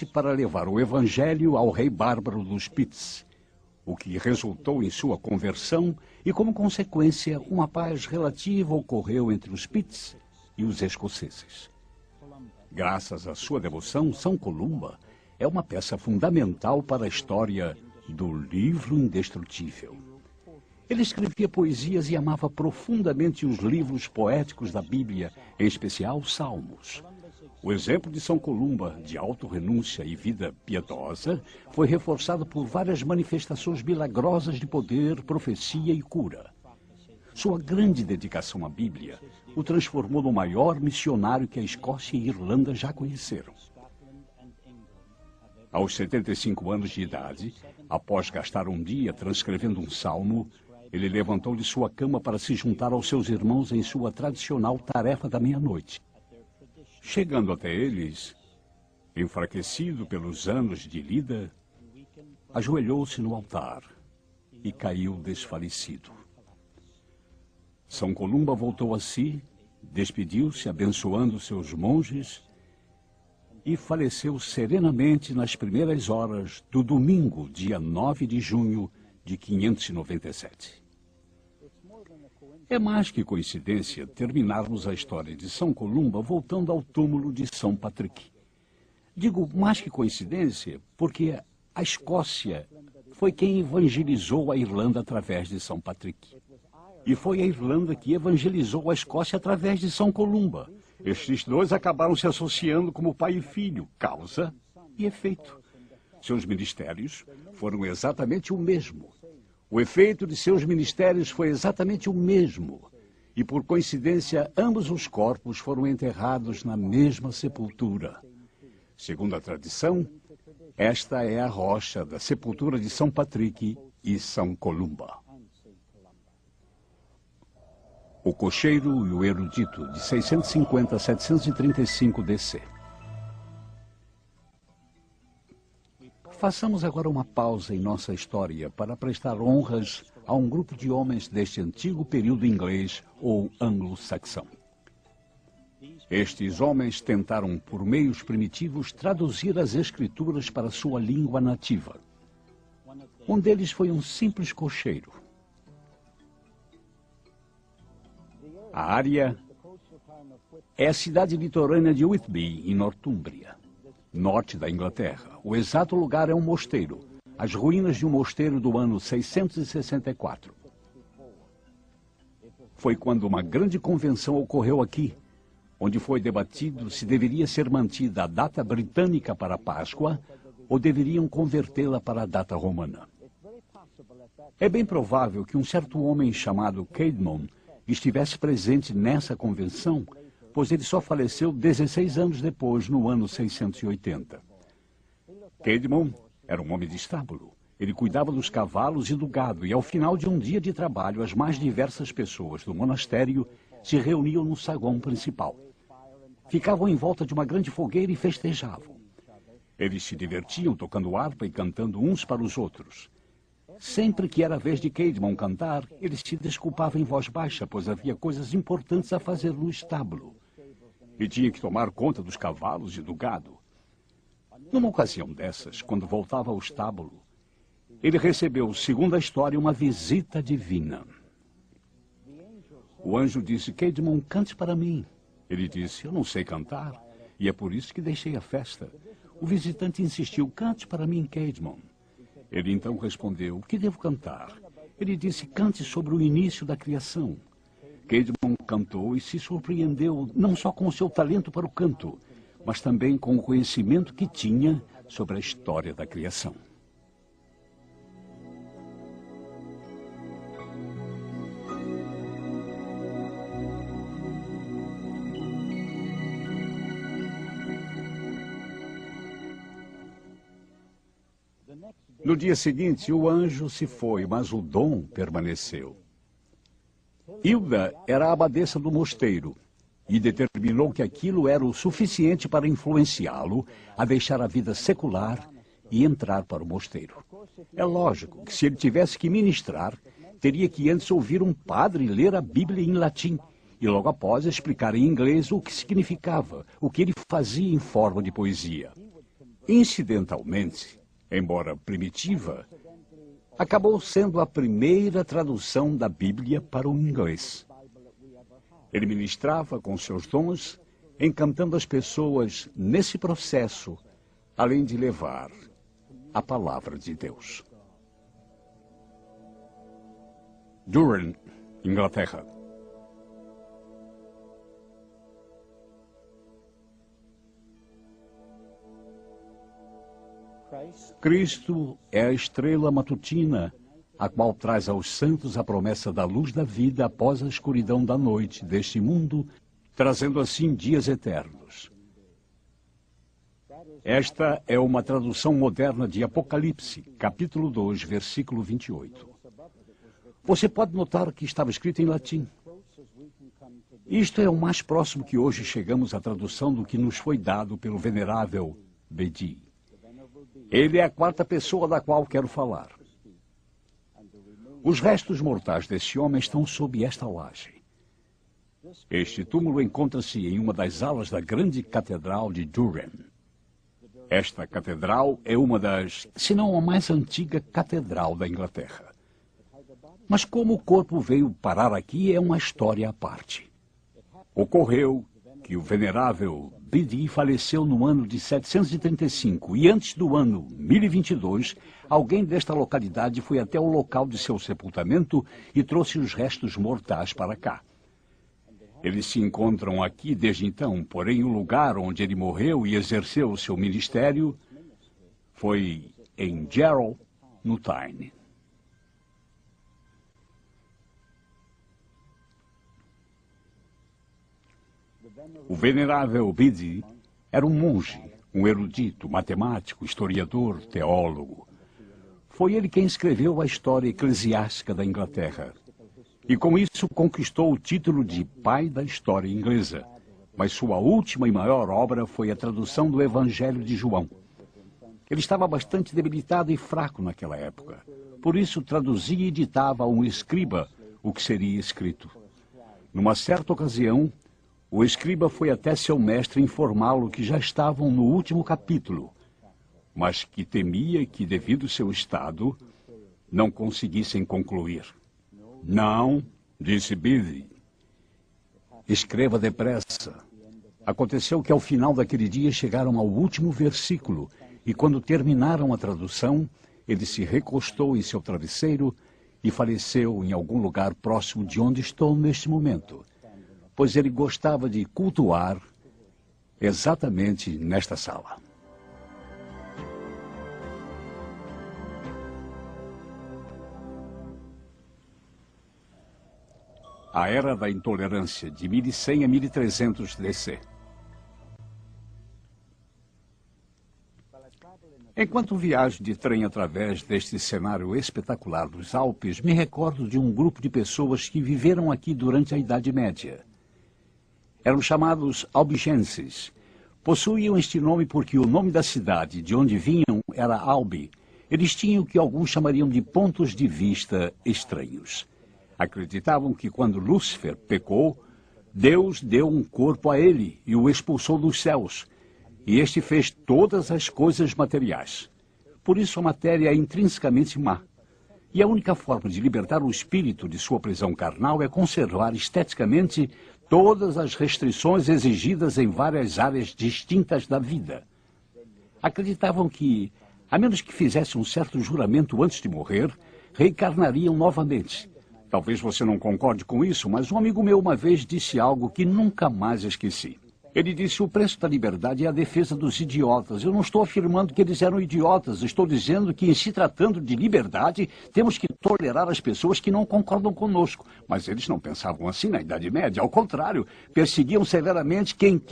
para levar o evangelho ao rei bárbaro dos Pits, o que resultou em sua conversão e, como consequência, uma paz relativa ocorreu entre os Pits e os escoceses. Graças à sua devoção, São Columba é uma peça fundamental para a história do livro indestrutível. Ele escrevia poesias e amava profundamente os livros poéticos da Bíblia, em especial os Salmos. O exemplo de São Columba, de autorrenúncia e vida piedosa, foi reforçado por várias manifestações milagrosas de poder, profecia e cura. Sua grande dedicação à Bíblia o transformou no maior missionário que a Escócia e a Irlanda já conheceram. Aos 75 anos de idade, após gastar um dia transcrevendo um salmo, ele levantou de sua cama para se juntar aos seus irmãos em sua tradicional tarefa da meia-noite. Chegando até eles, enfraquecido pelos anos de lida, ajoelhou-se no altar e caiu desfalecido. São Columba voltou a si, despediu-se abençoando seus monges e faleceu serenamente nas primeiras horas do domingo, dia 9 de junho de 597. É mais que coincidência terminarmos a história de São Columba voltando ao túmulo de São Patrick. Digo mais que coincidência porque a Escócia foi quem evangelizou a Irlanda através de São Patrick. E foi a Irlanda que evangelizou a Escócia através de São Columba. Estes dois acabaram se associando como pai e filho, causa e efeito. Seus ministérios foram exatamente o mesmo. O efeito de seus ministérios foi exatamente o mesmo. E, por coincidência, ambos os corpos foram enterrados na mesma sepultura. Segundo a tradição, esta é a rocha da sepultura de São Patrick e São Columba. O Cocheiro e o Erudito, de 650 a 735 DC. Façamos agora uma pausa em nossa história para prestar honras a um grupo de homens deste antigo período inglês ou anglo-saxão. Estes homens tentaram, por meios primitivos, traduzir as escrituras para sua língua nativa. Um deles foi um simples cocheiro. A área é a cidade litorânea de Whitby, em Nortúmbria, norte da Inglaterra. O exato lugar é um mosteiro, as ruínas de um mosteiro do ano 664. Foi quando uma grande convenção ocorreu aqui, onde foi debatido se deveria ser mantida a data britânica para a Páscoa ou deveriam convertê-la para a data romana. É bem provável que um certo homem chamado Caedmon estivesse presente nessa convenção, pois ele só faleceu 16 anos depois, no ano 680. Caedmon era um homem de estábulo. Ele cuidava dos cavalos e do gado, e ao final de um dia de trabalho, as mais diversas pessoas do monastério se reuniam no saguão principal. Ficavam em volta de uma grande fogueira e festejavam. Eles se divertiam tocando harpa e cantando uns para os outros. Sempre que era a vez de Caedmon cantar, ele se desculpava em voz baixa, pois havia coisas importantes a fazer no estábulo. E tinha que tomar conta dos cavalos e do gado. Numa ocasião dessas, quando voltava ao estábulo, ele recebeu, segundo a história, uma visita divina. O anjo disse: Caedmon, cante para mim. Ele disse: eu não sei cantar, e é por isso que deixei a festa. O visitante insistiu: cante para mim, Caedmon. Ele então respondeu: o que devo cantar? Ele disse: cante sobre o início da criação. Caedmon cantou e se surpreendeu não só com o seu talento para o canto, mas também com o conhecimento que tinha sobre a história da criação. No dia seguinte, o anjo se foi, mas o dom permaneceu. Hilda era a abadesa do mosteiro e determinou que aquilo era o suficiente para influenciá-lo a deixar a vida secular e entrar para o mosteiro. É lógico que se ele tivesse que ministrar, teria que antes ouvir um padre ler a Bíblia em latim e logo após explicar em inglês o que significava, o que ele fazia em forma de poesia. Incidentalmente, embora primitiva, acabou sendo a primeira tradução da Bíblia para o inglês. Ele ministrava com seus dons, encantando as pessoas nesse processo, além de levar a palavra de Deus. Durham, Inglaterra. Cristo é a estrela matutina, a qual traz aos santos a promessa da luz da vida após a escuridão da noite deste mundo, trazendo assim dias eternos. Esta é uma tradução moderna de Apocalipse, capítulo 2, versículo 28. Você pode notar que estava escrito em latim. Isto é o mais próximo que hoje chegamos à tradução do que nos foi dado pelo venerável Bedi. Ele é a quarta pessoa da qual quero falar. Os restos mortais desse homem estão sob esta laje. Este túmulo encontra-se em uma das alas da grande catedral de Durham. Esta catedral é uma das, se não a mais antiga catedral da Inglaterra. Mas como o corpo veio parar aqui é uma história à parte. Ocorreu que o venerável Bedi faleceu no ano de 735 e antes do ano 1022, alguém desta localidade foi até o local de seu sepultamento e trouxe os restos mortais para cá. Eles se encontram aqui desde então, porém o lugar onde ele morreu e exerceu o seu ministério foi em Jarrow, no Tyne. O venerável Bedi era um monge, um erudito, matemático, historiador, teólogo. Foi ele quem escreveu a história eclesiástica da Inglaterra. E com isso conquistou o título de pai da história inglesa. Mas sua última e maior obra foi a tradução do Evangelho de João. Ele estava bastante debilitado e fraco naquela época. Por isso traduzia e ditava a um escriba o que seria escrito. Numa certa ocasião, o escriba foi até seu mestre informá-lo que já estavam no último capítulo, mas que temia que, devido ao seu estado, não conseguissem concluir. Não, disse Bedi. Escreva depressa. Aconteceu que ao final daquele dia chegaram ao último versículo, e quando terminaram a tradução, ele se recostou em seu travesseiro e faleceu em algum lugar próximo de onde estou neste momento, pois ele gostava de cultuar exatamente nesta sala. A Era da Intolerância, de 1100 a 1300 DC. Enquanto viajo de trem através deste cenário espetacular dos Alpes, me recordo de um grupo de pessoas que viveram aqui durante a Idade Média. Eram chamados albigenses. Possuíam este nome porque o nome da cidade de onde vinham era Albi. Eles tinham o que alguns chamariam de pontos de vista estranhos. Acreditavam que quando Lúcifer pecou, Deus deu um corpo a ele e o expulsou dos céus. E este fez todas as coisas materiais. Por isso a matéria é intrinsecamente má. E a única forma de libertar o espírito de sua prisão carnal é conservar esteticamente todas as restrições exigidas em várias áreas distintas da vida. Acreditavam que, a menos que fizesse um certo juramento antes de morrer, reencarnariam novamente. Talvez você não concorde com isso, mas um amigo meu uma vez disse algo que nunca mais esqueci. Ele disse: o preço da liberdade é a defesa dos idiotas. Eu não estou afirmando que eles eram idiotas. Estou dizendo que, em se tratando de liberdade, temos que tolerar as pessoas que não concordam conosco. Mas eles não pensavam assim na Idade Média. Ao contrário, perseguiam severamente quem